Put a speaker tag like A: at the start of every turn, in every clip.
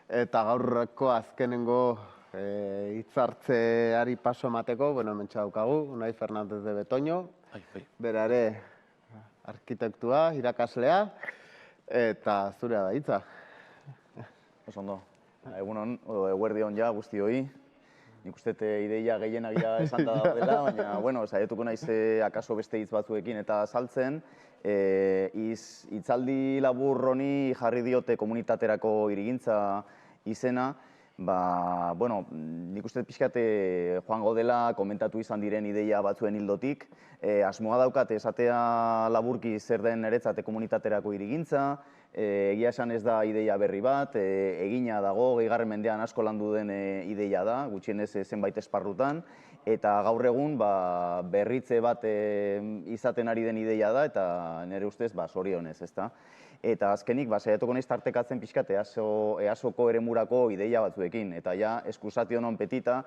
A: Eta gaurko azkenengo hitzartzeari paso emateko, hementsa daukagu, Unai Fernández de Betoño, bera ere arkitektua, irakaslea, eta zurea da hitza.
B: Oso ondo. Egunon, eguerdi on ja guztioi. Nik uste ideia gehienak ja esanda daudela, baina, saietuko naiz akaso beste hitz batzuekin eta saltzen. Hitzaldi labur honi jarri diote komunitaterako hirigintza izena. Nik uste pixkat joango dela komentatu izan diren ideia batzuen hildotik. Asmoa daukat esatea laburki zer den niretzat komunitaterako hirigintza. Egia esan ez da ideia berri bat, egina dago, 20. mendean asko landu den ideia da, gutxienez zenbait esparrutan, eta gaur egun berritze bat izaten ari den ideia da, eta nire ustez zorionez, ezta. Eta azkenik, saiatuko naiz tartekatzen pixkat EASoko eremurako ideia batzuekin, eta ja, eskusatio non petita,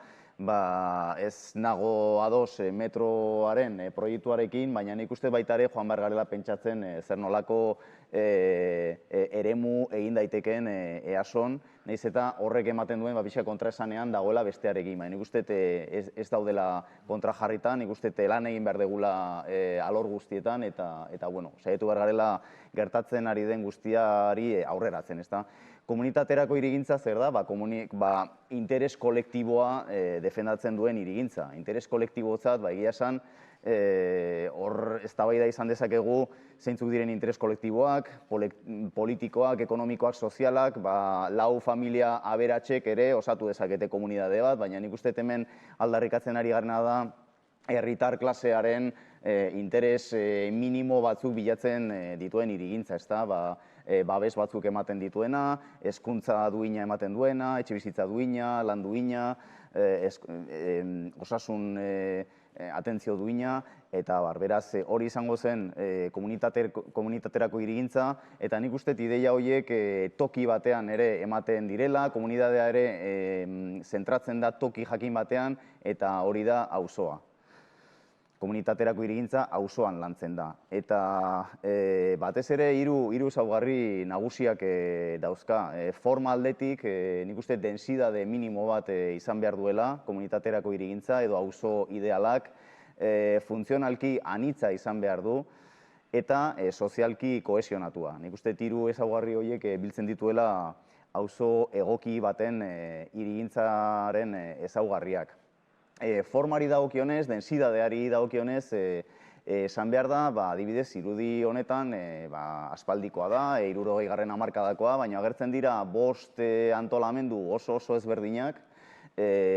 B: ez nago ados metroaren proiektuarekin, baina nik uste baita ere joan behar garela pentsatzen zer nolako eremu egin daitekeen EASon, nahiz eta horrek ematen duen pixka kontraesanean dagoela bestearekin. Nik uste ez daudela kontra jarritan, nik uste lan egin behar degula alor guztietan, eta saiatu behar garela gertatzen ari den guztiari aurreratzen, ezta? Komunitaterako hirigintza zer da? Interes kolektiboa defendatzen duen hirigintza. Interes kolektibotzat, egia esan, hor eztabaida izan dezakegu zeintzuk diren interes kolektiboak, politikoak, ekonomikoak, sozialak, lau familia aberatsek ere osatu dezakete komunitate bat, baina nik uste hemen aldarrikatzen ari garena da herritar klasearen interes minimo batzuk bilatzen dituen hirigintza, ezta? Babes batzuk ematen dituena, hezkuntza duina ematen duena, etxebizitza duina, lan duina, osasun atentzio duina, eta beraz hori izango zen komunitaterako hirigintza, eta nik uste ideia horiek toki batean ere ematen direla, komunitatea ere zentratzen da toki jakin batean, eta hori da auzoa. Komunitaterako hirigintza auzoan lantzen da. Eta batez ere hiru ezaugarri nagusiak dauzka. Forma aldetik, nik uste densidade minimo bat izan behar duela komunitaterako hirigintza edo auzo idealak, funtzionalki anitza izan behar du, eta sozialki kohesionatua. Nik uste hiru ezaugarri horiek biltzen dituela auzo egoki baten hirigintzaren ezaugarriak. Formari dagokionez, densidadeari dagokionez, esan behar da, adibidez, irudi honetan aspaldikoa da, 60. hamarkadakoa, baina agertzen dira 5 antolamendu oso ezberdinak,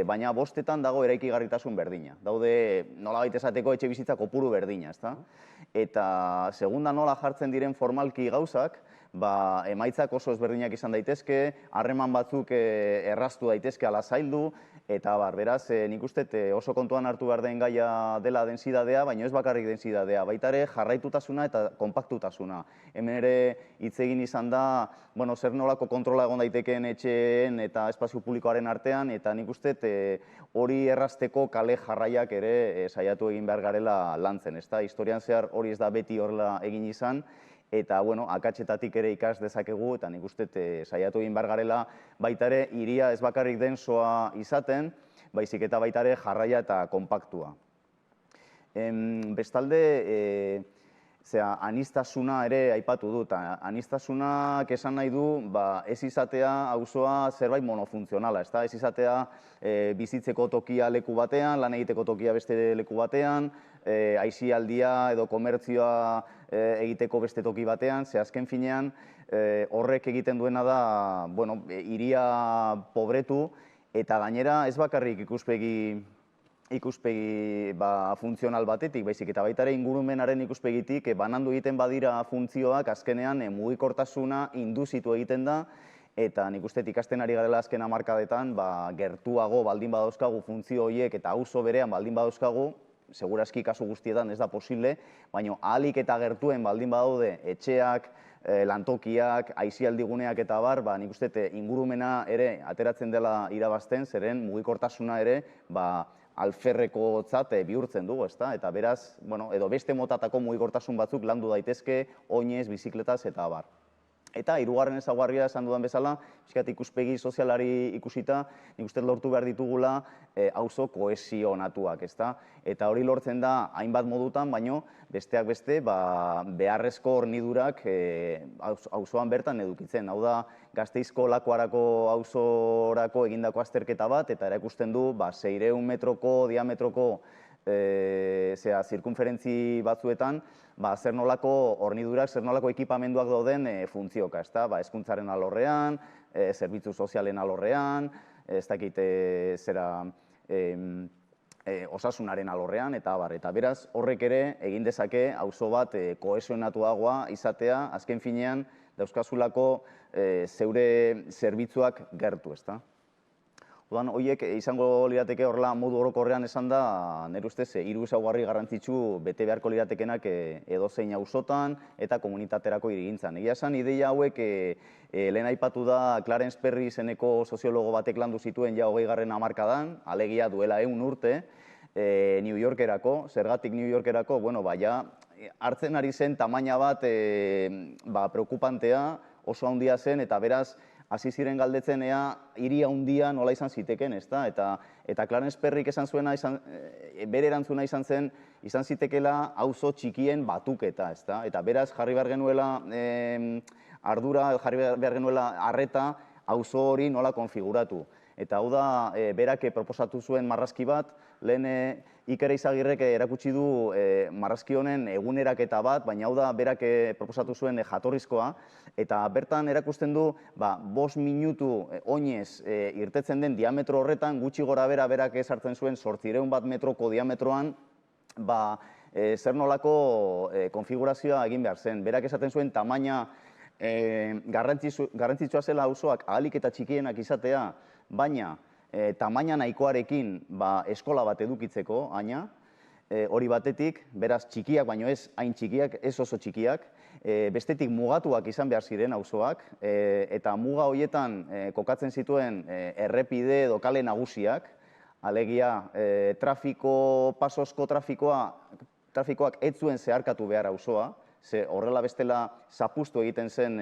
B: baina 5etan dago eraikigarritasun berdina. Daude nolabait esateko etxe bizitza kopuru berdina, ezta? Eta segunda nola jartzen diren formalki gauzak, emaitzak oso ezberdinak izan daitezke, harreman batzuk erraztu daitezke ala zaildu, eta beraz, nik uste oso kontuan hartu behar den gaia dela densidadea, baina ez bakarrik densidadea, baita ere jarraitutasuna eta konpaktutasuna. Hemen ere hitz egin izan da, zer nolako kontrola egon daitekeen etxeen eta espazio publikoaren artean, eta nik uste hori errazteko kale jarraiak ere saiatu egin behar garela lantzen, ezta? Historian zehar hori ez da beti horrela egin izan, eta akatsetatik ere ikas dezakegu, eta nik uste saiatu egin behar garela baita ere hiria ez bakarrik densoa izaten, baizik eta baita ere jarraia eta konpaktua. Bestalde, aniztasuna ere aipatu dut. Aniztasunak esan nahi du ez izatea auzoa zerbait monofuntzionala, ez izatea bizitzeko tokia leku batean, lan egiteko tokia beste leku batean, aisialdia edo komertzioa egiteko beste toki batean, azken finean horrek egiten duena da hiria pobretu, eta gainera ez bakarrik ikuspegi funtzional batetik, baizik eta baita ere ingurumenaren ikuspegitik banandu egiten badira funtzioak azkenean mugikortasuna induzitu egiten da, eta nik uste ikasten ari garela azken hamarkadetan gertuago baldin badauzkagu funtzio horiek eta auzo berean baldin badauzkagu, segurazki kasu guztietan ez da posible, baina ahalik eta gertuen baldin badaude etxeak, lantokiak, aisialdiguneak eta nik uste ingurumena ere ateratzen dela irabazten, zeren mugikortasuna ere alferrekotzat bihurtzen dugu, ezta? Eta beraz, edo beste motatako mugikortasun batzuk landu daitezke, oinez, bizikletaz eta abar. Eta hirugarren ezaugarria esan dudan bezala, pixkat ikuspegi sozialari ikusita, nik uste lortu behar ditugula auzo kohesionatuak, ezta? Eta hori lortzen da hainbat modutan, baino besteak beste beharrezko hornidurak auzoan bertan edukitzen. Hau da, Gasteizko Lakuarako auzorako egindako azterketa bat, eta erakusten du 600 metroko diametroko zirkunferentzi batzuetan, zer nolako hornidurak, zer nolako ekipamenduak dauden funtzioka, ezta? Hezkuntzaren alorrean, zerbitzu sozialen alorrean, ez dakit osasunaren alorrean, eta abar. Eta beraz, horrek ere egin dezake auzo bat kohesionatuagoa izatea, azken finean, dauzkazulako zeure zerbitzuak gertu, ezta? Orduan, horiek izango lirateke horrela modu orokorrean esan da, nire ustez, 3 ezaugarri garrantzitsu bete beharko liratekenak edozein auzotan eta komunitaterako hirigintzan. Egia esan, ideia hauek lehen aipatu da Clarence Perry izeneko soziologo batek landu zituen ja 20. hamarkadan, alegia duela 100 urte, New Yorkerako. Zergatik New Yorkerako? Bueno, ja hartzen ari zen tamaina bat preokupantea, oso handia zen, eta beraz, hasi ziren galdetzen ea hiri handia nola izan ziteken, ezta? Eta Clarence Perryk esan zuena, bere erantzuna izan zitekeela auzo txikien batuketa, ezta? Eta beraz jarri behar genuela ardura, jarri behar genuela arreta auzo hori nola konfiguratu. Eta hau da, berak proposatu zuen marrazki bat, lehen Iker Eizagirrek erakutsi du marrazki honen eguneraketa bat, baina hau da, berak proposatu zuen jatorrizkoa, eta bertan erakusten du 5 minutu oinez irtetzen den diametro horretan, gutxi gora berak ezartzen zuen 800 metroko diametroan, zer nolako konfigurazioa egin behar zen. Berak esaten zuen tamaina garrantzitsua zela auzoak ahalik eta txikienak izatea, baina tamaina nahikoarekin eskola bat edukitzeko, hori batetik, beraz txikiak, baino ez hain txikiak, ez oso txikiak, bestetik mugatuak izan behar ziren auzoak, eta muga horietan kokatzen zituen errepide edo kale nagusiak, alegia pasozko trafikoak ez zuen zeharkatu behar auzoa, horrela bestela zapuztu egiten zen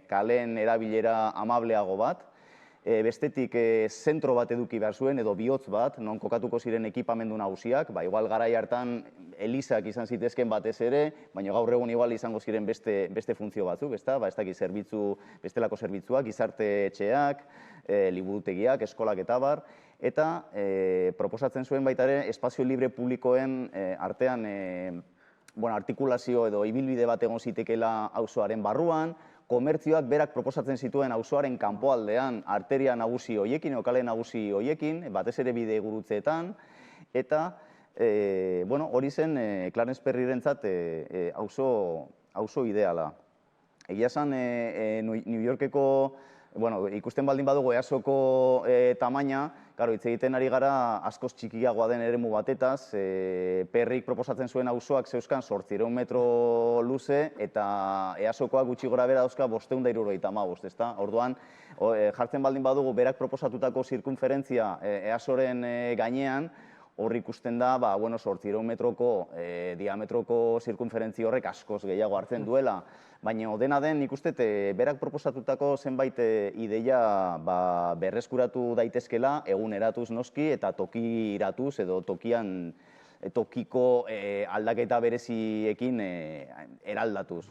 B: kaleen erabilera amableago bat, bestetik zentro bat eduki behar zuen, edo bihotz bat, non kokatuko ziren ekipamendu nagusiak, igual garai hartan elizak izan zitezken batez ere, baina gaur egun igual izango ziren beste funtzio batzuk, ez dakit bestelako zerbitzuak, gizarte etxeak, liburutegiak, eskolak eta bar, eta proposatzen zuen baita ere espazio libre publikoen artean artikulazio edo ibilbide bat egon zitekeela auzoaren barruan, komertzioak berak proposatzen zituen auzoaren kanpoaldean arteria nagusi hoiekin, kale nagusi hoiekin, batez ere bide gurutzeetan, eta hori zen Clarence Perryrentzat auzo ideala. Egia esan, New Yorkeko, ikusten baldin badugu EASOko tamaina, hitz egiten ari gara askoz txikiagoa den eremu batetaz, Perryk proposatzen zuen auzoak zeuzkan 800 metro luze, eta EASOkoak gutxi gora bera dauzka 575, ezta? Orduan, jartzen baldin badugu berak proposatutako zirkunferentzia EASOren gainean, hor ikusten da, 800 metroko diametroko zirkunferentzi horrek askoz gehiago hartzen duela, baina dena den nik uste berak proposatutako zenbait ideia berreskuratu daitezkela, eguneratuz noski eta tokiratuz edo tokiko aldaketa bereziekin eraldatuz.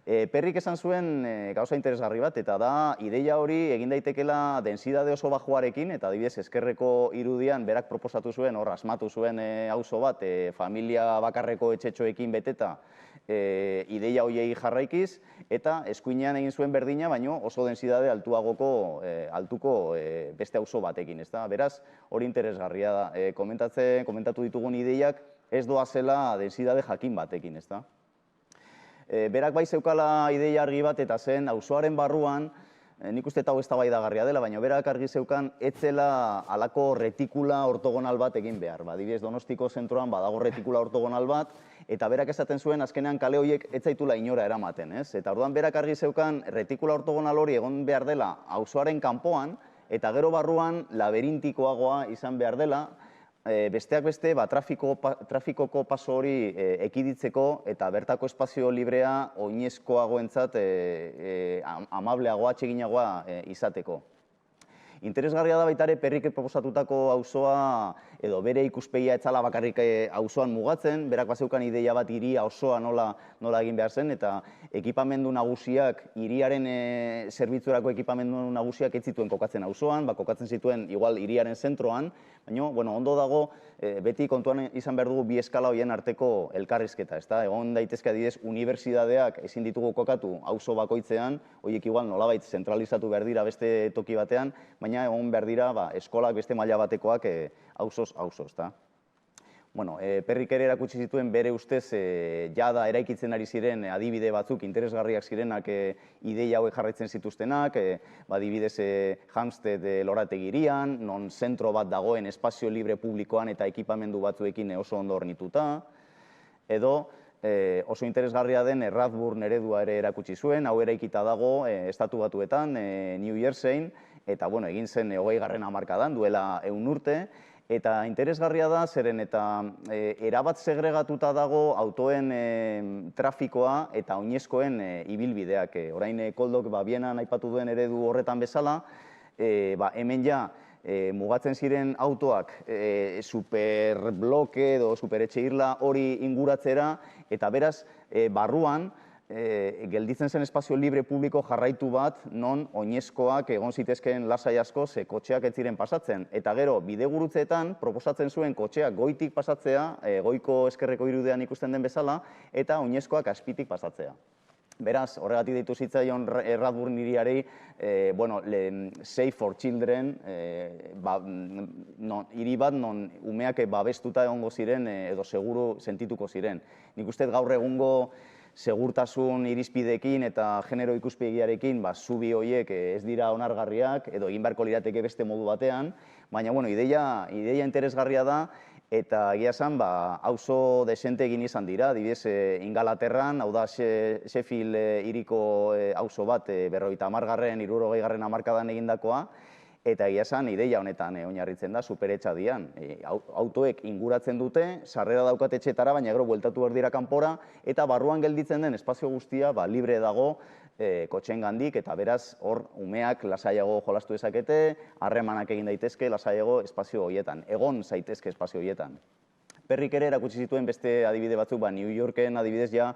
B: Perryk esan zuen gauza interesgarri bat, eta da ideia hori egin daitekela densidade oso bajuarekin, eta adibidez ezkerreko irudian berak proposatu zuen, hor asmatu zuen auzo bat, familia bakarreko etxetxoekin beteta ideia horiei jarraikiz, eta eskuinean egin zuen berdina, baino oso densidade altuko beste auzo batekin, ezta? Beraz, hori interesgarria da. Komentatu ditugun ideiak ez doazela densidade jakin batekin, ezta? Berak bai zeukala ideia argi bat, eta zen auzoaren barruan, nik uste eta hau eztabaidagarria dela, baina berak argi zeukan etzela halako retikula ortogonal bat egin behar. Adibidez, Donostiko zentroan badago retikula ortogonal bat, eta berak esaten zuen azkenean kale horiek ez zaitula inora eramaten, ez? Eta orduan berak argi zeukan retikula ortogonal hori egon behar dela auzoaren kanpoan, eta gero barruan labirintikoagoa izan behar dela, besteak beste, trafikoko paso hori ekiditzeko eta bertako espazio librea oinezkoagoentzat amableagoa, atseginagoa izateko. Interesgarria da baita ere Perrik proposatutako auzoa edo bere ikuspegia etzala bakarrik auzoan mugatzen, berak bazeukan ideia bat hiria osoa nola egin behar zen, eta ekipamendu nagusiak, hiriaren zerbitzurako ekipamendu nagusiak ez zituen kokatzen auzoan, kokatzen zituen igual hiriaren zentroan, baina ondo dago beti kontuan izan behar dugu bi eskala horien arteko elkarrizketa, ezta? Egon daitezke adibidez unibertsitateak ezin ditugu kokatu auzo bakoitzean, horiek igual nolabait zentralizatu behar dira beste toki batean, baina egon behar dira eskolak beste maila batekoak auzoz auzo, ezta? Perrik ere erakutsi zituen bere ustez jada eraikitzen ari ziren adibide batzuk interesgarriak zirenak ideia hauek jarraitzen zituztenak, adibidez Hampstead lorategirian, non zentro bat dagoen espazio libre publikoan eta ekipamendu batzuekin oso ondo hornituta, edo oso interesgarria den Rathburn eredua ere erakutsi zuen, hau eraikita dago Estatu Batuetan, New Jerseyn, eta egin zen 20. hamarkadan, duela 100 urte, eta interesgarria da, zeren eta erabat segregatuta dago autoen trafikoa eta oinezkoen ibilbideak. Orain Koldok Bienan aipatu duen eredu horretan bezala, hemen ja mugatzen ziren autoak superbloke edo superetxeirla hori inguratzera, eta beraz, barruan, gelditzen zen espazio libre publiko jarraitu bat, non oinezkoak egon zitezkeen lasai asko ze kotxeak ez ziren pasatzen. Eta gero, bidegurutzeetan proposatzen zuen kotxeak goitik pasatzea, goiko eskerreko irudean ikusten den bezala, eta oinezkoak azpitik pasatzea. Beraz, horregatik deitu zitzaion Rathburn hiriari, Safe for Children, hiri bat non umeak babestuta egongo ziren edo seguru sentituko ziren. Nik uste gaur egungo segurtasun irizpideekin eta genero ikuspegiarekin zubi horiek ez dira onargarriak edo egin beharko lirateke beste modu batean, baina ideia interesgarria da eta egia esan auzo desente egin izan dira, adibidez Ingalaterran, hau da Sheffield hiriko auzo bat 50. 60. hamarkadan egindakoa, eta egia esan ideia honetan oinarritzen da, superetxadian. Autoek inguratzen dute, sarrera daukat etxetara, baina gero bueltatu behar dira kanpora, eta barruan gelditzen den espazio guztia libre dago kotxeengandik, eta beraz hor umeak lasaiago jolastu dezakete, harremanak egin daitezke lasaiago espazio horietan, egon zaitezke espazio horietan. Perrik ere erakutsi zituen beste adibide batzuk, New Yorken adibidez ja,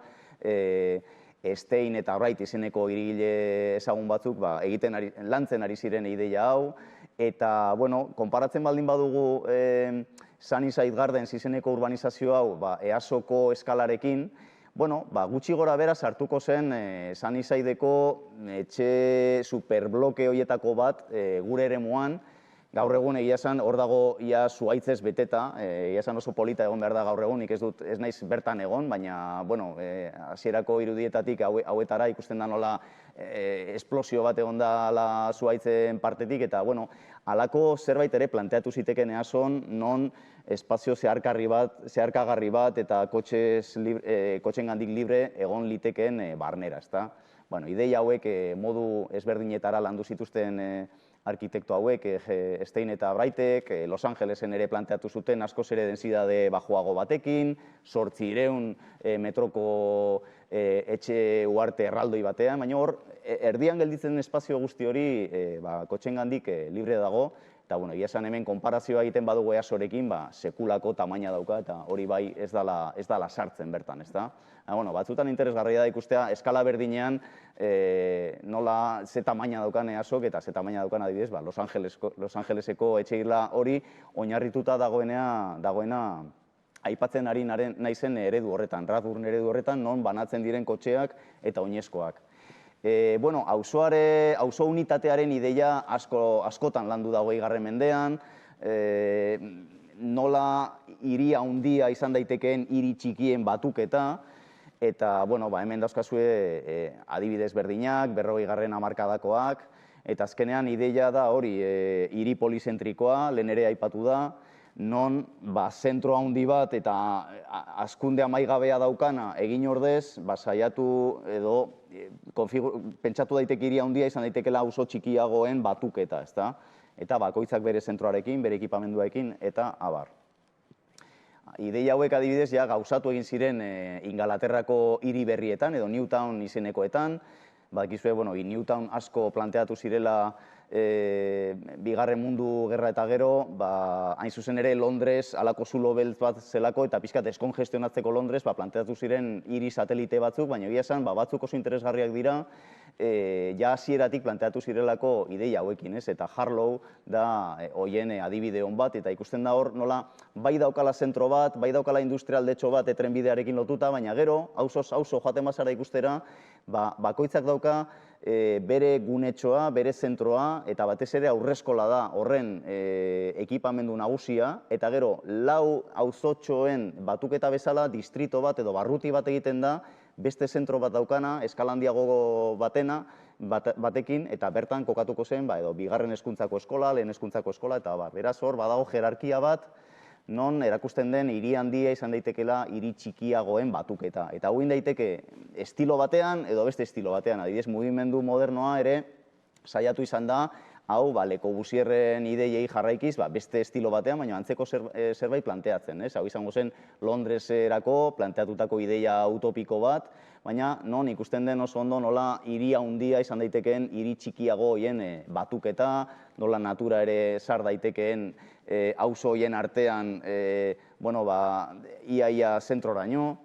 B: Stein eta Wright izeneko hirigile ezagun batzuk lantzen ari ziren ideia hau, eta, konparatzen baldin badugu Sunnyside Gardens izeneko urbanizazio hau EASOko eskalarekin, gutxi gora bera sartuko zen Sunnysideko etxe superbloke horietako bat gure eremuan. Gaur egun egia esan hor dago ia zuhaitzez beteta, egia esan oso polita egon behar da gaur egun, nik ez naiz bertan egon, baina hasierako irudietatik hauetara ikusten da nola esplosio bat egon da zuhaitzen partetik, eta halako zerbait ere planteatu ziteken EASOn, non espazio zeharkagarri bat eta kotxeengandik libre egon litekeen barnera, ezta? Ideia hauek modu ezberdinetara landu zituzten arkitekto hauek, Stein eta Wrightek, Los Angelesen ere planteatu zuten askoz ere densidade bajoago batekin, 800 metroko etxe uarte erraldoi batean, baina hor, erdian gelditzen espazio guzti hori kotxeengandik libre dago, eta egia esan hemen konparazioa egiten badugu EASOrekin, sekulako tamaina dauka, eta hori ez dala sartzen bertan, ezta? Batzutan interesgarria da ikustea eskala berdinean nola ze tamaina daukan EASOk eta ze tamaina daukan adibidez Los Angeleseko etxeirla hori oinarrituta dagoena aipatzen ari naizen eredu horretan, Rathburn eredu horretan, non banatzen diren kotxeak eta oinezkoak. Auzo unitatearen ideia askotan landu da 20. mendean, nola hiri handia izan daitekeen hiri txikien batuketa, eta hemen dauzkazue adibidez berdinak, 40. hamarkadakoak, eta azkenean ideia da hori hiri polizentrikoa, lehen ere aipatu da, non zentro handi bat eta hazkunde amaigabea daukana egin ordez, saiatu edo pentsatu daiteke hiri handia izan daitekela auzo txikiagoen batuketa, ezta? Eta bakoitzak bere zentroarekin, bere ekipamenduarekin, eta abar. ideia hauek adibidez ja gauzatu egin ziren Ingalaterrako hiri berrietan edo Newtown izenekoetan, badakizue, Newtown asko planteatu zirela Bigarren Mundu Gerra eta gero, hain zuzen ere Londres halako zulo beltz bat zelako eta pixkat deskongestionatzeko Londres planteatu ziren hiri satelite batzuk, baina egia esan batzuk oso interesgarriak dira, ja hasieratik planteatu zirelako ideia hauekin, eta Harlow da hoien adibide on bat, eta ikusten da hor nola bai daukala zentro bat, bai daukala industrialdetxo bat trenbidearekin lotuta, baina gero, auzoz auzo joaten bazara ikustera, bakoitzak dauka bere gunetxoa, bere zentroa, eta batez ere aurreskola da horren ekipamendu nagusia, eta gero, lau auzotxoen batuketa bezala, distrito bat edo barruti bat egiten da, beste zentro bat daukana, eskala handiago batekin, eta bertan kokatuko zen, edo bigarren hezkuntzako eskola, lehen hezkuntzako eskola, eta beraz hor, badago jerarkia bat, non erakusten den hiri handia izan daitekela hiri txikiagoen batuketa. Eta hauin daiteke estilo batean edo beste estilo batean. Adibidez, mugimendu modernoa ere saiatu izan da, hau Le Corbusierren ideiei jarraikiz, beste estilo batean, baina antzeko zerbait planteatzen. Hau izango zen Londreserako planteatutako ideia utopiko bat, baina non ikusten den oso ondo nola hiri handia izan daitekeen hiri txikiago hoien batuketa, nola natura ere sar daitekeen auzo hoien artean ia zentroraino.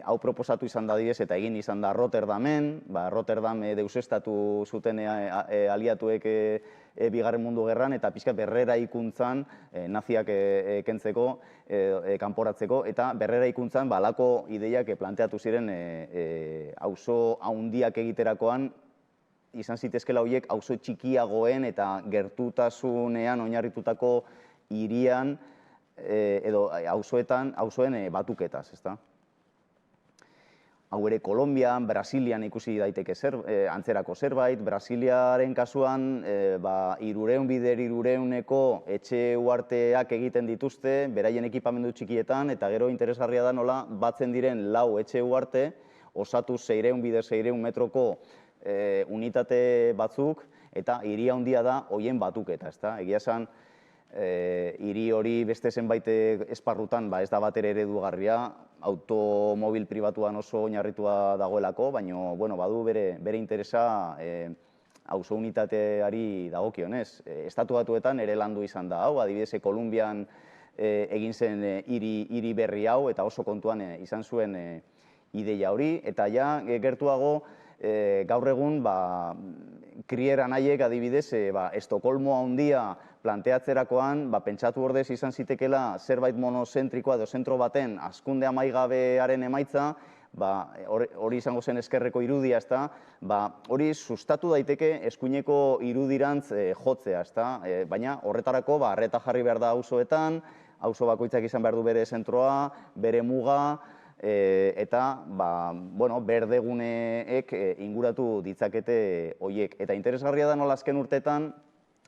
B: Hau proposatu izan da adibidez eta egin izan da Rotterdamen, Rotterdam deusestatu zuten aliatuek Bigarren Mundu Gerran eta pixka berrera ikuntzan naziak kentzeko, kanporatzeko, eta berrera ikuntzan halako ideiak planteatu ziren auzo handiak egiterakoan, izan zitezkela horiek auzo txikiagoen eta gertutasunean oinarritutako hirian edo auzoen batuketaz, ezta? Hau ere Kolonbian, Brasilian ikusi daiteke antzerako zerbait. Brasiliaren kasuan 300 bider 300eko etxe uharteak egiten dituzte, beraien ekipamendu txikietan, eta gero interesgarria da nola batzen diren lau etxe uharte, osatu 600 bider 600 metroko unitate batzuk, eta hiri handia da hoien batuketa, ezta? Egia esan, hiri hori beste zenbait esparrutan ez da batere eredugarria, automobil pribatuan oso oinarritua dagoelako, baina badu bere interesa auzo unitateari dagokionez. Estatu Batuetan ere landu izan da hau, adibidez Kolonbian egin zen hiri berri hau, eta oso kontuan izan zuen ideia hori, eta ja gertuago gaur egun Krier anaiek adibidez Estokolmo handia planteatzerakoan pentsatu ordez izan zitekela zerbait monozentrikoa edo zentro baten hazkunde amaigabearen emaitza, hori izango zen ezkerreko irudia, ezta, hori sustatu daiteke eskuineko irudirantz jotzea, ezta, baina horretarako arreta jarri behar da auzoetan, auzo bakoitzak izan behar du bere zentroa, bere muga, eta berdeguneek inguratu ditzakete horiek. Eta interesgarria da nola azken urtetan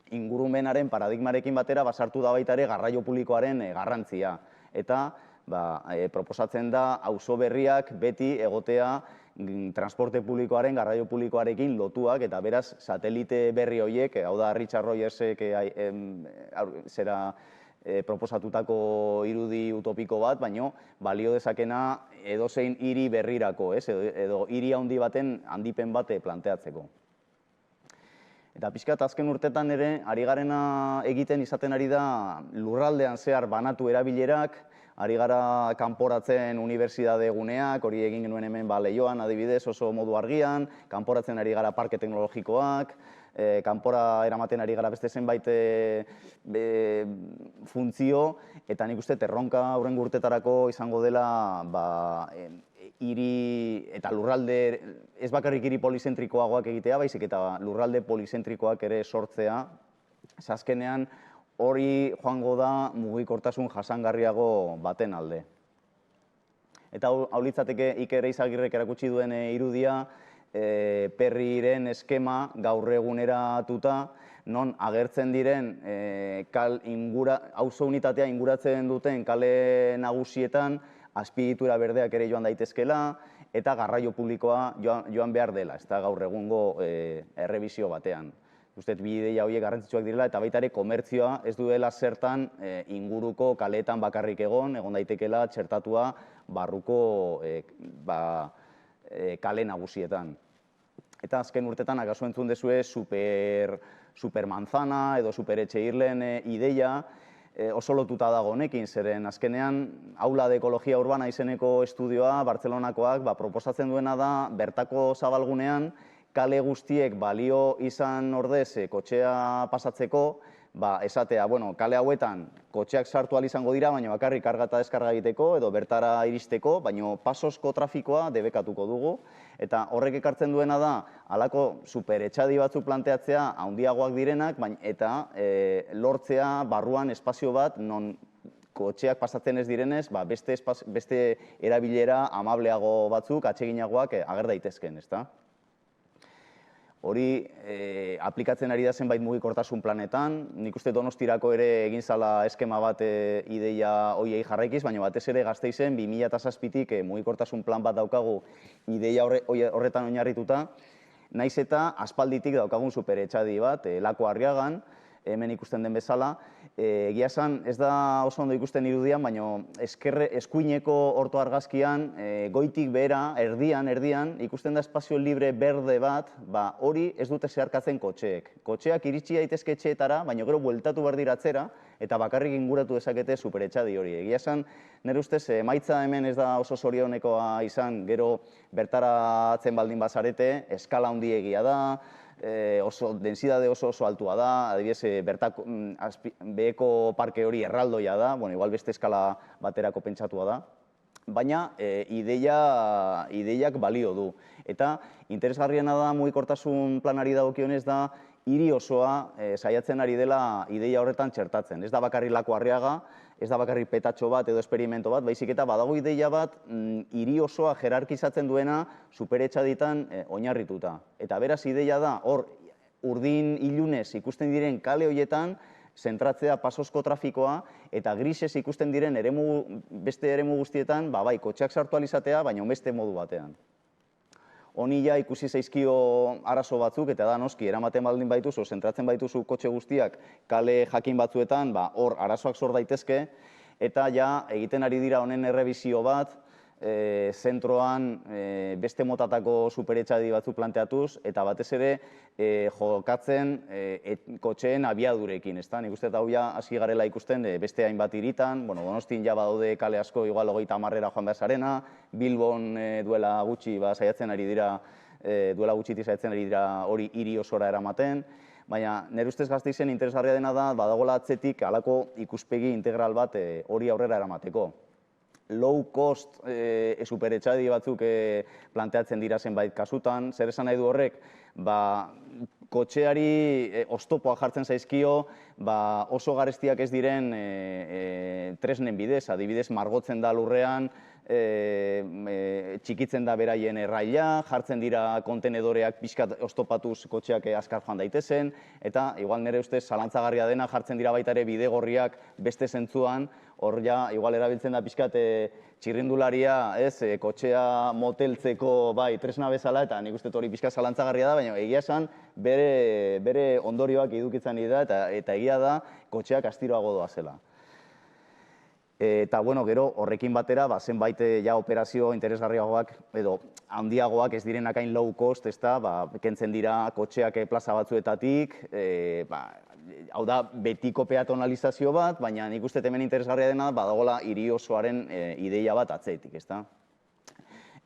B: ingurumenaren paradigmarekin batera sartu da baita ere garraio publikoaren garrantzia. Eta proposatzen da auzo berriak beti egotea transporte publikoaren, garraio publikoarekin lotuak, eta beraz satelite berri horiek, hau da Richard Rogersek proposatutako irudi utopiko bat, baino balio dezakena edozein hiri berrirako, edo hiri handi baten handipen bat planteatzeko. Eta pixkat azken urtetan ere, ari garena egiten izaten ari da lurraldean zehar banatu erabilerak, ari gara kanporatzen unibertsitate guneak, hori egin genuen hemen Leioan adibidez oso modu argian, kanporatzen ari gara parke teknologikoak, kanpora eramaten ari gara beste zenbait funtzio, eta nik uste erronka hurrengo urtetarako izango dela hiri eta lurralde, ez bakarrik hiri polizentrikoagoak egitea, baizik eta lurralde polizentrikoak ere sortzea. Azkenean hori joango da mugikortasun jasangarriago baten alde. Eta hau litzateke Iker Eizagirrek erakutsi duen irudia, Perriren eskema gaur eguneratuta, non agertzen diren auzo unitatea inguratzen duten kale nagusietan azpiegitura berdeak ere joan daitezkela eta garraio publikoa joan behar dela, ez da gaur egungo errebisio batean. Uste bi ideia horiek garrantzitsuak direla, eta baita ere komertzioa ez duela zertan inguruko kaleetan bakarrik egon daitekeela txertatua barruko kale nagusietan. Eta azken urtetan, akaso entzun dezue, supermanzana edo superetxeirlen ideia oso lotuta dago honekin, zeren azkenean aula de ekologia urbana izeneko estudioa Bartzelonakoak proposatzen duena da bertako zabalgunean kale guztiek balio izan ordez kotxea pasatzeko, esatea, kale hauetan kotxeak sartu ahal izango dira, baina bakarrik karga eta deskarga egiteko edo bertara iristeko, baina pasosko trafikoa debekatuko dugu. Eta horrek ekartzen duena da, halako superetxadi batzuk planteatzea, handiagoak direnak, eta lortzea barruan espazio bat, non kotxeak pasatzen ez direnez, beste erabilera amableago batzuk, atseginagoak ager daitezken, ezta? Hori aplikatzen ari da zenbait mugikortasun planetan, nik uste Donostirako ere egin zala eskema bat ideia hoiei jarraikiz, baina batez ere Gasteizen 2007tik mugikortasun plan bat daukagu ideia horretan oinarrituta, naiz eta aspalditik daukagun superetxadi bat, Lako Arriagan, hemen ikusten den bezala, egia esan ez da oso ondo ikusten irudian, baina eskuineko orto argazkian, goitik behera, erdian, ikusten da espazio libre berde bat, hori ez dute zeharkatzen kotxeek. Kotxeak iritsi daitezke etxeetara, baina gero bueltatu behar dira atzera, eta bakarrik inguratu dezakete superetxadi hori. Egia esan, nire ustez, emaitza hemen ez da oso zorionekoa izan, gero bertaratzen baldin bazarete, eskala handiegia da, densidade oso altua da, adibidez, beheko parke hori erraldoia da, igual beste eskala baterako pentsatua da, baina ideiak balio du. Eta interesgarriena da mugikortasun planari dagokionez da hiri osoa saiatzen ari dela ideia horretan txertatzen. Ez da bakarrik Lako Arriaga, ez da bakarrik petatxo bat edo esperimento bat, baizik eta badago ideia bat hiri osoa jerarkizatzen duena superetxaditan oinarrituta. Eta beraz ideia da hor urdin ilunez ikusten diren kale horietan zentratzea pasosko trafikoa eta grises ikusten diren beste eremu guztietan, bai, kotxeak sartu ahal izatea, baina beste modu batean. Honi ja ikusi zaizkio arazo batzuk, eta da noski, eramaten baldin baituzu, zentratzen baituzu kotxe guztiak kale jakin batzuetan, hor arazoak sor daitezke, eta ja egiten ari dira honen errebizio bat, zentroan beste motatako superetxadi batzuk planteatuz, eta batez ere jokatzen kotxeen abiadurekin, ezta? Nik uste eta hau ja hasi garela ikusten beste hainbat hiritan, Donostin ja badaude kale asko igual 30 joan behar zarena, Bilbon duela gutxi saiatzen ari dira, duela gutxiti saiatzen ari dira hori hiri osora eramaten, baina nire ustez Gasteizen interesgarria dena da, badagoela atzetik halako ikuspegi integral bat hori aurrera eramateko. Low cost superetxadi batzuk planteatzen dira zenbait kasutan. Zer esan nahi du horrek? Kotxeari oztopoa jartzen zaizkio, oso garestiak ez diren tresnen bidez, adibidez margotzen da lurrean, txikitzen da beraien erraila, jartzen dira kontenedoreak pixkat oztopatuz kotxeak azkar joan daitezen, eta igual nire ustez zalantzagarria dena jartzen dira baita ere bidegorriak beste zentzuan, hor ja igual erabiltzen da pixkat txirrindularia, kotxea moteltzeko tresna bezala, eta nik uste hori pixkat zalantzagarria da, baina egia esan bere ondorioak edukitzen dira, eta egia da kotxeak astiroago doa zela. Eta, gero, horrekin batera, zenbait ja operazio interesgarriagoak edo handiagoak ez direnak hain low cost, kentzen dira kotxeak plaza batzuetatik, hau da, betiko peatonalizazio bat, baina nik uste hemen interesgarria dena badagoela hiri osoaren ideia bat atzetik, ezta?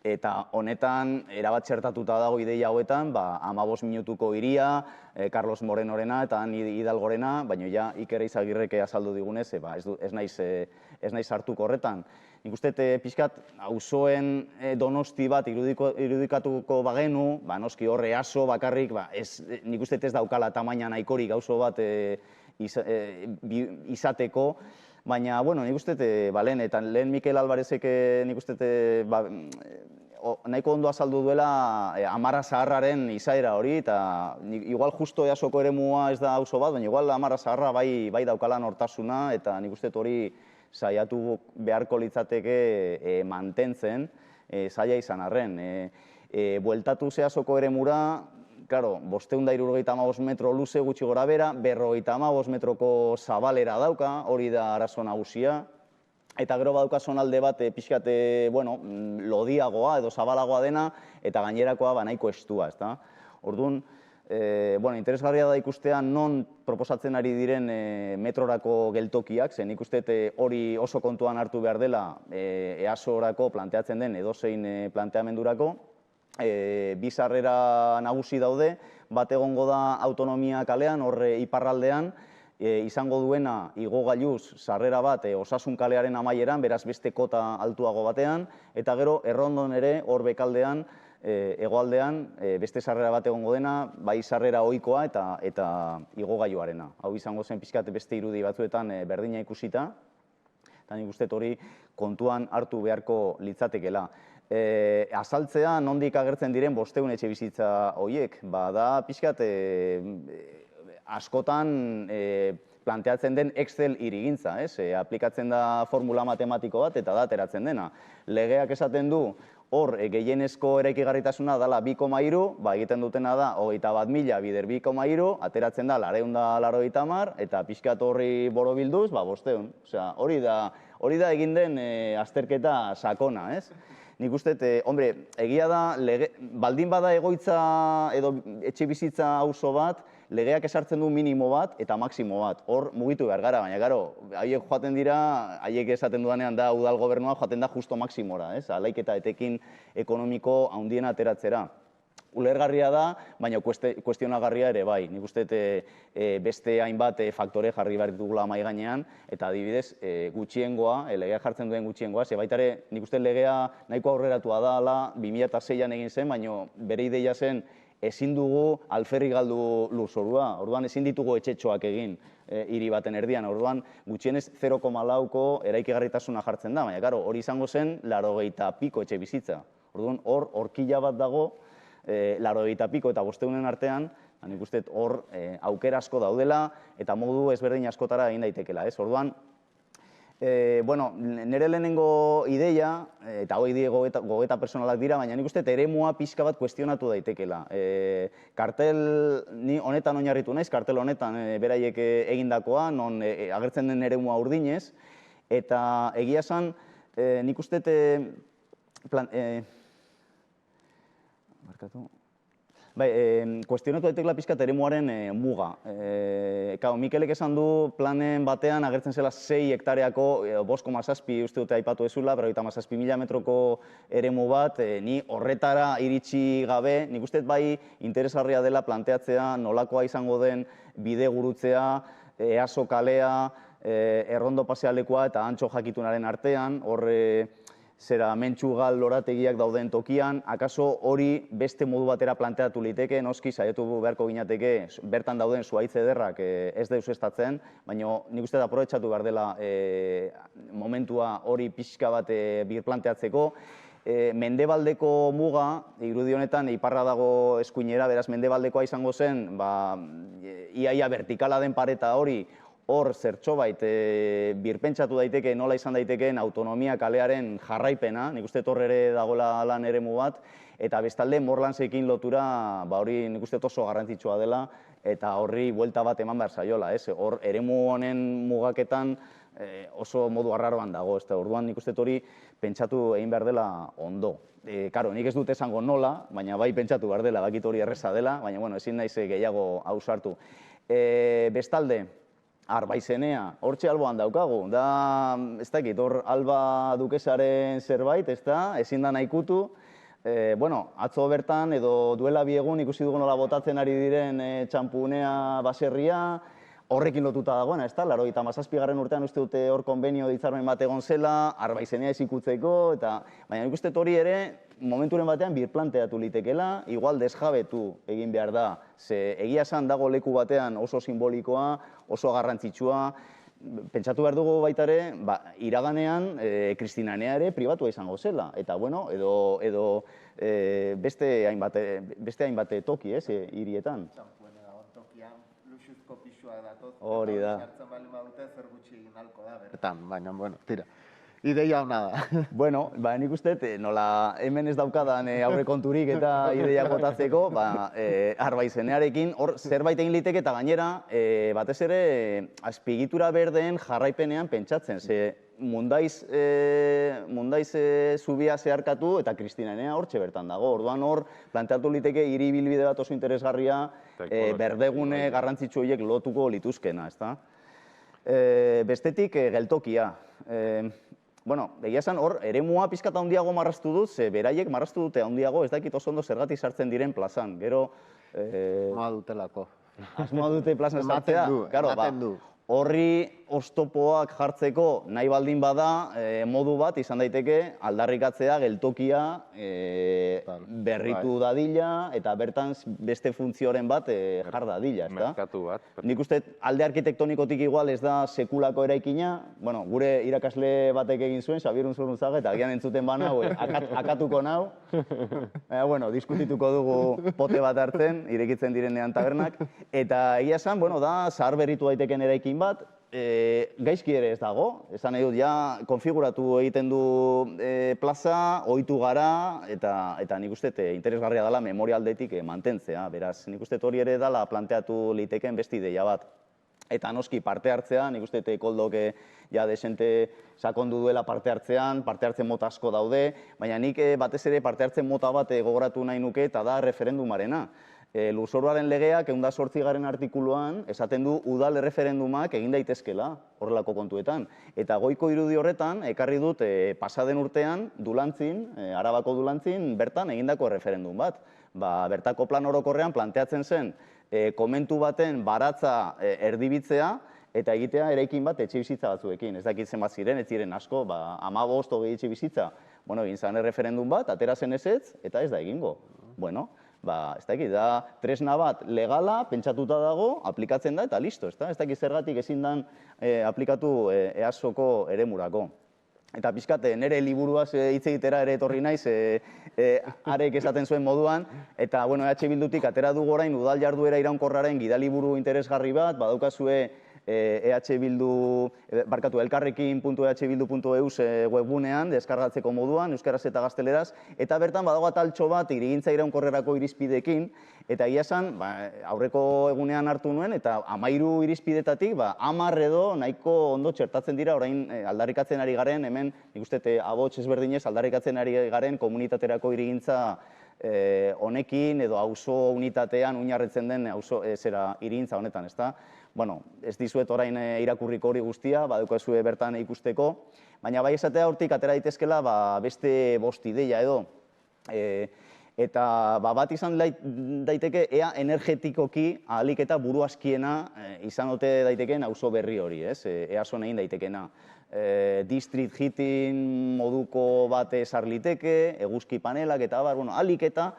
B: Eta honetan, erabat txertatuta dago ideia hauetan, 15 minutuko hiria, Carlos Morenorena eta Hidalgorena, baina ja Iker Izagirrek azaldu digunez, ez naiz hartuko horretan. Nik uste pixkat auzoen Donosti bat irudikatuko bagenu, noski horre aso bakarrik, nik uste ez daukala tamaina nahikorik auzo bat izateko, baina, nik uste, lehen Mikel Alvarezek nik uste nahiko ondo azaldu duela Amarra Zaharraren izaera hori, eta igual justo Easoko eremua ez da auzo bat, baina igual Amarra Zaharra bai daukala nortasuna, eta nik uste hori saiatu beharko litzateke mantentzen, zaila izan arren. Bueltatu Easoko eremura, Claro, 575 metro luze gutxi gora bera, 55 metroko zabalera dauka, hori da arazo nagusia. Eta gero badauka zonalde bat pixkat, bueno, lodiagoa edo zabalagoa dena, eta gainerakoa nahiko estua, ezta? Orduan, bueno, interesgarria da ikustea non proposatzen ari diren metrorako geltokiak, zen ikuste hori oso kontuan hartu behar dela EASO-orako planteatzen den edozein planteamendurako. Bi sarrera nagusi daude, bat egongo da Autonomia kalean, horre iparraldean, izango duena igogailuz sarrera bat Osasun kalearen amaieran, beraz beste kota altuago batean, eta gero Errondon ere hor bekaldean, hegoaldean beste sarrera bat egongo dena, bai sarrera ohikoa eta igogailuarena. Hau izango zen pixkat beste irudi batzuetan berdina ikusita, eta nik uste hori kontuan hartu beharko litzatekela. Azaltzea nondik agertzen diren 500 etxebizitza horiek, da pixkat askotan planteatzen den Excel hirigintza, aplikatzen da formula matematiko bat eta da ateratzen dena. Legeak esaten du hor gehienezko eraikigarritasuna dela 2,3, egiten dutena da 21.000 bider 2,3, ateratzen da 480 eta pixkat horri borobilduz, 500. Osea, hori da egin den azterketa sakona, ez? Nik uste, hombre, egia da, baldin bada egoitza edo etxe bizitza auzo bat, legeak esartzen du minimo bat eta maximo bat. Hor mugitu behar gara, baina, gero, haiek joaten dira, haiek esaten dudanean da udal gobernua joaten da justo maximora, ez? Alaiketa etekin ekonomiko handiena ateratzera. Ulergarria da, baina kuestionagarria ere bai. Nik uste beste hainbat faktore jarri behar ditugula mahai gainean, eta adibidez gutxiengoa, legea jartzen duen gutxiengoa, ze baita ere nik uste legea nahiko aurreratua dela, 2006an egin zen, baina bere ideia zen ezin dugu alferrik galdu lurzorua, orduan ezin ditugu etxetxoak egin hiri baten erdian, orduan gutxienez 0,4ko eraikigarritasuna jartzen da, baina karo, hori izango zen 80 piko etxe bizitza. Orduan hor horkila bat dago, 80 piko eta 500en artean, nik uste hor aukera asko daudela eta modu ezberdin askotara egin daitekela, ez? Orduan, bueno, nire lehenengo ideia, eta hoi die gogeta personalak dira, baina nik uste eremua pixka bat kuestionatu daitekela. Kartel, ni honetan oinarritu naiz, kartel honetan beraiek egindakoa, non agertzen den eremua urdinez, eta egia esan, nik uste kuestionatu daitekela pixkat eremuaren muga. Mikelek esan du planen batean agertzen zela 6 hektareako 5,7 uste dute aipatu ezula, 57.000 metroko eremu bat, ni horretara iritsi gabe, nik uste bai interesgarria dela planteatzea nolakoa izango den bide gurutzea, EASO kalea, Errondo pasealekua eta Antxo jakitunaren artean, horre zera mentxugal lorategiak dauden tokian, akaso hori beste modu batera planteatu liteke, noski saiatu beharko ginateke bertan dauden zuhaitz ederrak ez deusestatzen, baina nik uste da aprobetxatu behar dela momentua hori pixka bat birplanteatzeko. Mendebaldeko muga, irudi honetan iparra dago eskuinera, beraz mendebaldekoa izango zen, iaia vertikala den pareta hori, hor zertxobait birpentsatu daiteke nola izan daitekeen Autonomia kalearen jarraipena, nik uste hor ere dagoela lan eremu bat, eta bestalde Morlansekin lotura hori nik uste oso garrantzitsua dela, eta horri buelta bat eman behar zaiola, hor eremu honen mugaketan oso modu arraroan dago, orduan nik uste hori pentsatu egin behar dela ondo. Karo, nik ez dut esango nola, baina bai pentsatu behar dela, bakit hori erreza dela, baina ezin naiz gehiago ausartu. Bestalde, Arbaizenea, hortxe alboan daukagu, da, ez dakit, hor Alba Dukesaren zerbait, ez da, ezin da nahikutu. Atzo bertan edo duela bi egun ikusi dugu nola botatzen ari diren txampunea baserria, horrekin lotuta dagoena, ez da, 87. urtean uste dute hor konbenio hitzarmen bat egon zela, Arbaizenea ezikutzeko, baina nik uste hori ere, momenturen batean birplanteatu litekela, igual desjabetu egin behar da, ze egia esan dago leku batean oso simbolikoa, oso garrantzitsua, pentsatu behar dugu baita ere, iraganean Kristinanea ere pribatua izango zela, eta bueno, edo beste hainbat toki, hirietan.
A: Hori da. Zer gutxi egin halko da, bertan, baina, bueno, tira. ideia hona da.
B: Bueno, nik uste, nola hemen ez daukadan aurrekonturik eta ideiak botatzeko, Arbaizenearekin hor zerbait egin liteke eta gainera, batez ere, azpiegitura berdeen jarraipenean pentsatzen, ze Mundaiz zubia zeharkatu eta Kristinanea hortxe bertan dago. Orduan hor, planteatu liteke hiri ibilbide bat oso interesgarria berdegune garrantzitsu horiek lotuko lituzkena, ezta? Bestetik, geltokia. Bueno, egia esan hor, eremua pixkat handiago marraztu dut, ze beraiek marraztu dute handiago, ez dakit oso ondo zergatik sartzen diren plazan. Gero...
A: Asmoa dutelako.
B: Asmoa dute plazan sartzea?
A: Ematen du.
B: Horri oztopoak jartzeko nahi baldin bada, modu bat izan daiteke aldarrikatzea geltokia berritu dadila eta bertan beste funtzioren bat jar dadila, ezta?
C: Merkatu bat.
B: Nik uste alde arkitektonikotik igual ez da sekulako eraikina, bueno, gure irakasle batek egin zuen, Xabier Unzurunzaga, eta agian entzuten bana, akatuko nau. Bueno, diskutituko dugu pote bat hartzen, irekitzen direnean tabernak, eta egia esan, bueno, da zahar berritu daiteken eraikin bat, gaizki ere ez dago, esan nahi dut, ja konfiguratu egiten du plaza, ohitu gara, eta nik uste interesgarria dela memoria aldetik mantentzea, beraz, nik uste hori ere dela planteatu liteken beste ideia bat. Eta noski parte hartzea, nik uste Koldok ja desente sakondu duela parte hartzean, parte hartzen mota asko daude, baina nik batez ere parte hartzen mota bat gogoratu nahi nuke eta da referendumarena. Lurzoruaren legeak 108. artikuluan esaten du udal erreferendumak egin daitezkela horrelako kontuetan. Eta goiko irudi horretan ekarri dut pasaden urtean Dulantzin, Arabako Dulantzin, bertan egindako erreferendum bat. Bertako plan orokorrean planteatzen zen komentu baten baratza erdibitzea eta egitea eraikin bat etxebizitza batzuekin. Ez dakit zenbat ziren, ez ziren asko, 15, 20 etxebizitza. Bueno, egin zen erreferendum bat, atera zen ezetz, eta ez da egingo. Bueno, ez dakit, da tresna bat legala, pentsatuta dago, aplikatzen da eta listo, ez da? Ez dakit zergatik ezin dan aplikatu EASoko eremurako. Eta pixkat, nire liburuaz hitz egitera ere etorri naiz, arek esaten zuen moduan, eta, bueno, EH Bildutik atera dugu orain udal jarduera iraunkorraren gidaliburu interesgarri bat, badaukazue elkarrekin.ehbildu.eus webgunean, deskargatzeko moduan, euskaraz eta gazteleraz, eta bertan badago ataltxo bat irigintza iraunkorrerako irizpidekin, eta egia esan, aurreko egunean hartu nuen, eta 13 irizpidetatik, 10 edo nahiko ondo txertatzen dira, orain aldarrikatzen ari garen, hemen, nik uste, abots ezberdinez aldarrikatzen ari garen komunitaterako irigintza honekin, edo auzo unitatean oinarritzen den irigintza honetan, ezta? Bueno, ez dizuet orain irakurriko hori guztia, badeukazue bertan ikusteko, baina bai esatea hortik atera daitezkela beste 5 ideia edo. Eta bat izan daiteke ea energetikoki ahalik eta buruazkiena izan ote daitekeen auzo berri hori, ez? EASOn egin daitekena. District heating moduko bat ezar liteke, eguzki panelak eta ahalik eta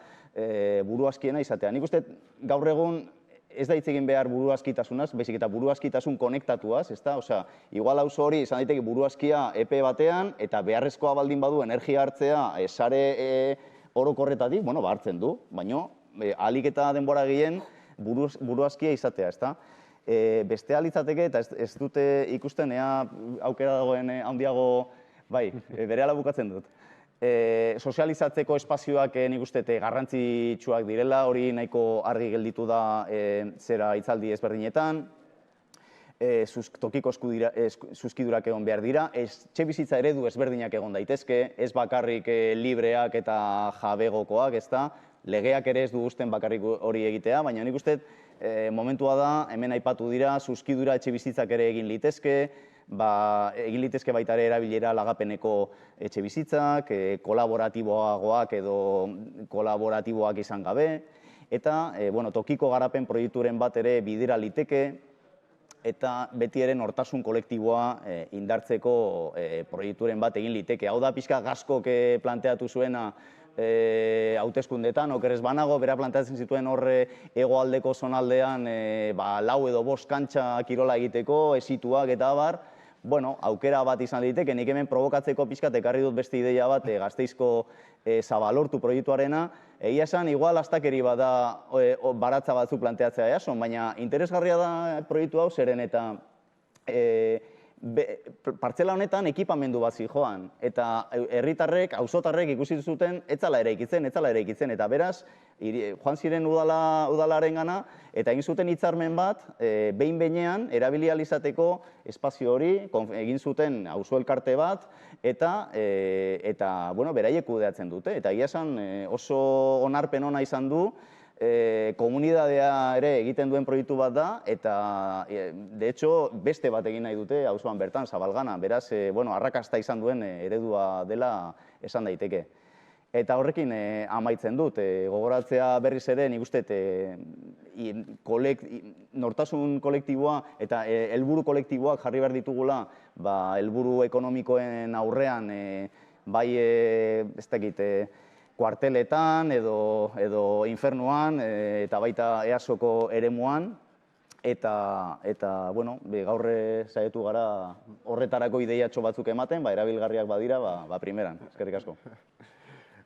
B: buruazkiena izatea. Nik uste gaur egun ez da hitz egin behar buruazkitasunaz, baizik eta buruazkitasun konektatuaz, ezta? Osea, igual auzo hori izan daiteke buruazkia epe batean eta beharrezkoa baldin badu energia hartzea sare orokorretatik, bueno, hartzen du, baina ahalik eta denbora gehien buruazkia izatea, ezta? Beste litzateke eta ez dute ikusten ea aukera dagoen handiago, bai, berehala bukatzen dut. Sozializatzeko espazioak nik uste garrantzitsuak direla, hori nahiko argi gelditu da zera hitzaldi ezberdinetan, tokiko zuzkidurak egon behar dira, etxebizitza eredu ezberdinak egon daitezke, ez bakarrik libreak eta jabegokoak, ez da, legeak ere ez du guzten bakarrik hori egitea, baina nik uste momentua da, hemen aipatu dira, zuzkidura etxebizitzak ere egin litezke, egin litezke baita ere erabilera lagapeneko etxebizitzak, kolaboratiboagoak edo kolaboratiboak izan gabe, eta tokiko garapen proiekturen bat ere bidera liteke, eta beti ere nortasun kolektiboa indartzeko proiekturen bat egin liteke. Hau da pixka Gaskok planteatu zuena hauteskundetan, oker ez banago, bera planteatzen zituen horre hegoaldeko zonaldean 4 edo 5 kantxa kirola egiteko, esituak eta abar, bueno, aukera bat izan liteke, nik hemen provokatzeko pixkat ekarri dut beste ideia bat Gasteizko Zabalortu proiektuarena, egia esan, igual astakeri bat da baratza batzu planteatzea EASOn, baina interesgarria da proiektu hau zeren eta partzela honetan ekipamendu bat zijoan, eta herritarrek, auzotarrek ikusi zuten etzala eraikitzen, eta beraz, joan ziren udalaren gana, eta egin zuten hitzarmen bat, behin-behinean, erabili ahal izateko espazio hori, egin zuten auzo elkarte bat, eta beraiek kudeatzen dute. Eta egia esan oso onarpen ona izan du, komunitatea ere egiten duen proiektu bat da, eta de hecho beste bat egin nahi dute auzoan bertan, Zabalgana, beraz, arrakasta izan duen eredua dela esan daiteke. Eta horrekin amaitzen dut, gogoratzea berriz ere, nik uste, nortasun kolektiboa eta helburu kolektiboak jarri behar ditugula, helburu ekonomikoen aurrean, bai, ez dakit, kuarteletan edo infernuan, eta baita EASoko eremuan, eta gaur saiatu gara horretarako ideiatxo batzuk ematen, erabilgarriak badira, primeran. Eskerrik asko.